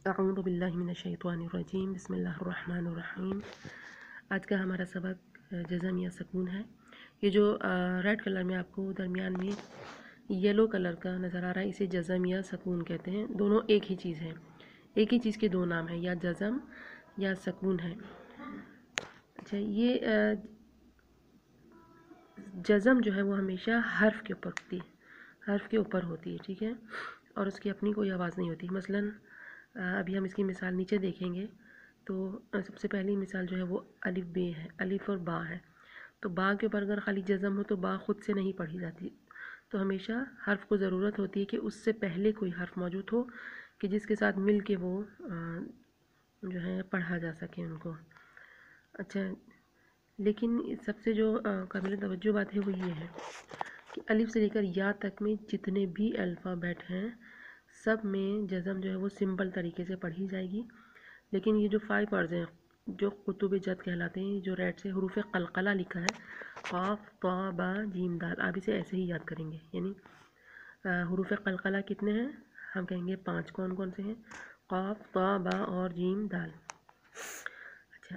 اعوذ باللہ من الشیطان الرجیم، بسم اللہ الرحمن الرحیم۔ آج کا ہمارا سبق جزم یا سکون ہے۔ یہ جو ریڈ کلر میں آپ کو درمیان میں یلو کلر کا نظر آ رہا ہے، اسے جزم یا سکون کہتے ہیں۔ دونوں ایک ہی چیز ہے، ایک ہی چیز کے دو نام ہیں، یا جزم یا سکون ہے۔ اچھا، یہ جزم جو ہے وہ ہمیشہ حرف کے اوپر ہوتی ہے، حرف کے اوپر ہوتی ہے، ٹھیک ہے، اور اس کی اپنی کوئی آواز نہیں ہوتی۔ مثلاً ابھی ہم اس کی مثال نیچے دیکھیں گے تو سب سے پہلی مثال جو ہے وہ الف بے ہے، الف اور با ہے۔ تو با کے اوپر اگر خالی جزم ہو تو با خود سے نہیں پڑھی جاتی، تو ہمیشہ حرف کو ضرورت ہوتی ہے کہ اس سے پہلے کوئی حرف موجود ہو کہ جس کے ساتھ مل کے وہ جو ہے پڑھا جا سکے ان کو۔ اچھا، لیکن سب سے جو قابل توجہ بات ہے وہ یہ ہے کہ الف سے لے کر یا تک میں جتنے بھی الفابیٹ ہیں سب میں جزم جو ہے وہ سمپل طریقے سے پڑھی جائے گی، لیکن یہ جو 5 ورڈز ہیں جو قطب جد کہلاتے ہیں، جو ریڈ سے حروف قلقلہ لکھا ہے، قاف طا با جیم دال، آپ اسے ایسے ہی یاد کریں گے۔ یعنی حروف قلقلہ کتنے ہیں؟ ہم کہیں گے 5۔ کون کون سے ہیں؟ قاف طا با اور جیم دال۔ اچھا،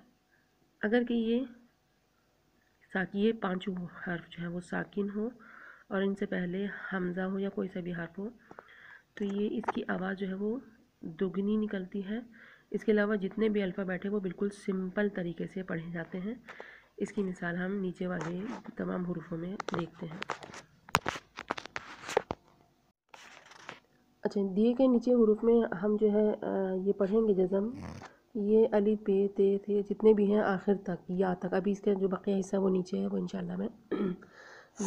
اگر کہ یہ پانچوں حرف جو ہے وہ ساکن ہو اور ان سے پہلے حمزہ ہو یا کوئی سا بھی حرف ہو تو یہ اس کی آواز جو ہے وہ دگنی نکلتی ہے۔ اس کے علاوہ جتنے بھی الفابیٹ ہیں وہ بالکل سمپل طریقے سے پڑھے جاتے ہیں۔ اس کی مثال ہم نیچے والے تمام حروفوں میں دیکھتے ہیں۔ اچھا، دیے گئے نیچے حروف میں ہم جو ہے یہ پڑھیں گے جزم، یہ الف بے تے تھے جتنے بھی ہیں آخر تک یا تک۔ ابھی اس کا جو بقیہ حصہ وہ نیچے ہے، وہ انشاءاللہ میں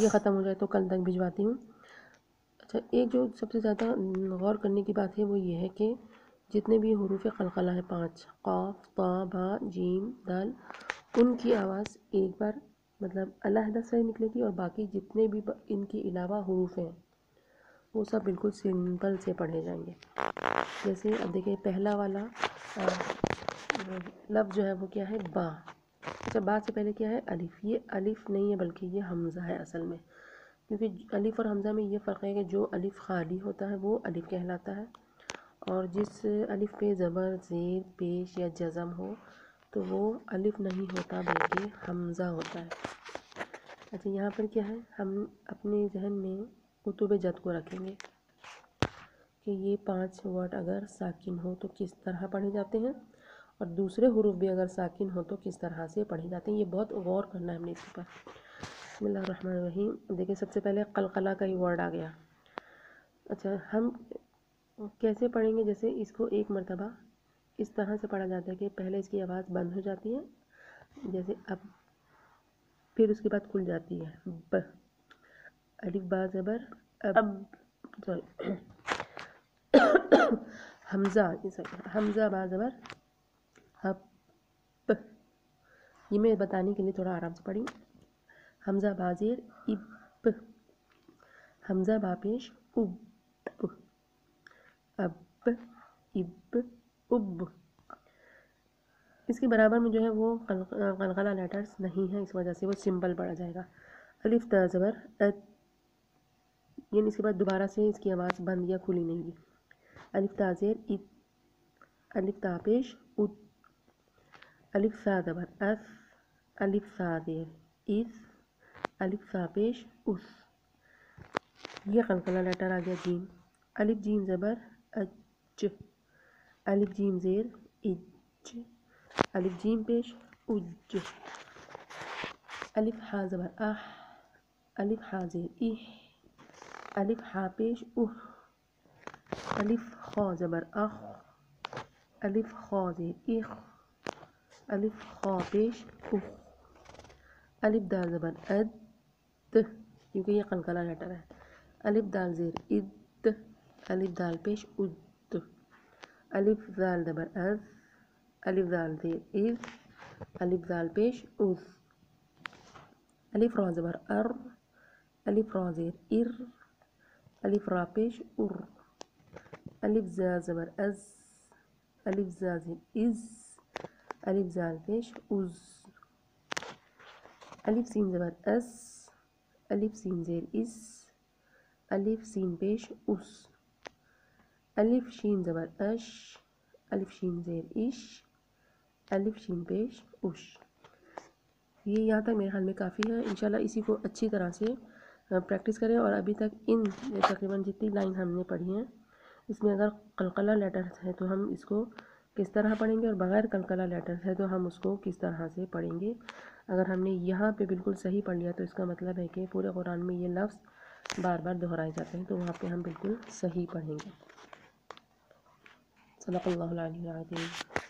یہ ختم ہو جائے تو کل تک بھجواتی ہوں۔ اچھا، ایک جو سب سے زیادہ غور کرنے کی بات ہے وہ یہ ہے کہ جتنے بھی حروف قلقلہ ہیں 5، قاف طا با جیم دال، ان کی آواز ایک بار مطلب علیحدہ سے نکلے گی، اور باقی جتنے بھی ان کے علاوہ حروف ہیں وہ سب بالکل سمپل سے پڑھے جائیں گے۔ جیسے اب دیکھیں پہلا والا لفظ جو ہے وہ کیا ہے؟ با۔ اچھا، با سے پہلے کیا ہے؟ الف۔ یہ الف نہیں ہے بلکہ یہ حمزہ ہے اصل میں، کیونکہ الف اور حمزہ میں یہ فرق ہے کہ جو الف خالی ہوتا ہے وہ الف کہلاتا ہے، اور جس الف پہ زبر زیر پیش یا جزم ہو تو وہ الف نہیں ہوتا بلکہ حمزہ ہوتا ہے۔ اچھا، یہاں پر کیا ہے؟ ہم اپنے ذہن میں قطب جد کو رکھیں گے کہ یہ 5 ورڈ اگر ساکن ہو تو کس طرح پڑھے جاتے ہیں، اور دوسرے حروف بھی اگر ساکن ہو تو کس طرح سے پڑھے جاتے ہیں۔ یہ بہت غور کرنا ہے ہم نے اس پر۔ بسم اللہ الرحمن الرحیم۔ دیکھیں سب سے پہلے قلقلہ کا ہی ورڈ آ گیا۔ اچھا، ہم کیسے پڑھیں گے؟ جیسے اس کو ایک مرتبہ اس طرح سے پڑھا جاتا ہے کہ پہلے اس کی آواز بند ہو جاتی ہے، جیسے اب، پھر اس کے بعد کھل جاتی ہے ب، الف با زبر اب، سوری حمزہ با زبر اب۔ یہ میں بتانے کے لیے تھوڑا آرام سے پڑھی۔ حمزہ با زیر اب، حمزہ با پیش اب، اب اب اب۔ اس کے برابر میں جو ہے وہ قلقلہ لیٹرز نہیں ہیں، اس وجہ سے وہ سمپل پڑھا جائے گا۔ الف تا زبر ات، یعنی اس کے بعد دوبارہ سے اس کی آواز بند یا کھلی نہیں گی۔ الف تا زیر ات، الف تا پیش ات، الف فا زبر اف، الف فا زیر اس، الف فا پیش اس۔ یہ قلقلہ لیٹر آ گیا جیم۔ الف جیم زبر اج، الف جیم زیر اج، الف جیم پیش اج، الف ہا زبر اح، الف ہا زیر اح، الف ہا پیش اح، الف خا زبر اخ، الف خا زیر اخ، الف خا پیش اخ، الف دال زبر اد، کیونکہ یہ قلقلہ لیٹر ہے، الف دال زیر اد، الف دال پیش اد، الف دال زبر از، الف دال زیر از، الف دال پیش از، الف را زبر ار، الف را زیر ار، الف را پیش ار، الف زا زبر از، الف زا زیر از، الف زال پیش از، الف سین زبر اس، الف سین زیر اس، الف سین پیش اس، الف شین زبر اش، الف شین زیر اش، الف شین پیش اش۔ یہ یہاں تک میرے خیال میں کافی ہے۔ انشاءاللہ اسی کو اچھی طرح سے پریکٹس کریں، اور ابھی تک ان تقریباً جتنی لائن ہم نے پڑھی ہیں اس میں اگر قلقلہ لیٹرز ہے تو ہم اس کو کس طرح پڑھیں گے، اور بغیر قلقلہ لیٹرز ہے تو ہم اس کو کس طرح سے پڑھیں گے۔ اگر ہم نے یہاں پہ بالکل صحیح پڑھ لیا تو اس کا مطلب ہے کہ پورے قرآن میں یہ لفظ بار بار دہرائے جاتے ہیں، تو وہاں پہ ہم بالکل صحیح پڑھیں گے۔ صدق اللہ العلی العظیم۔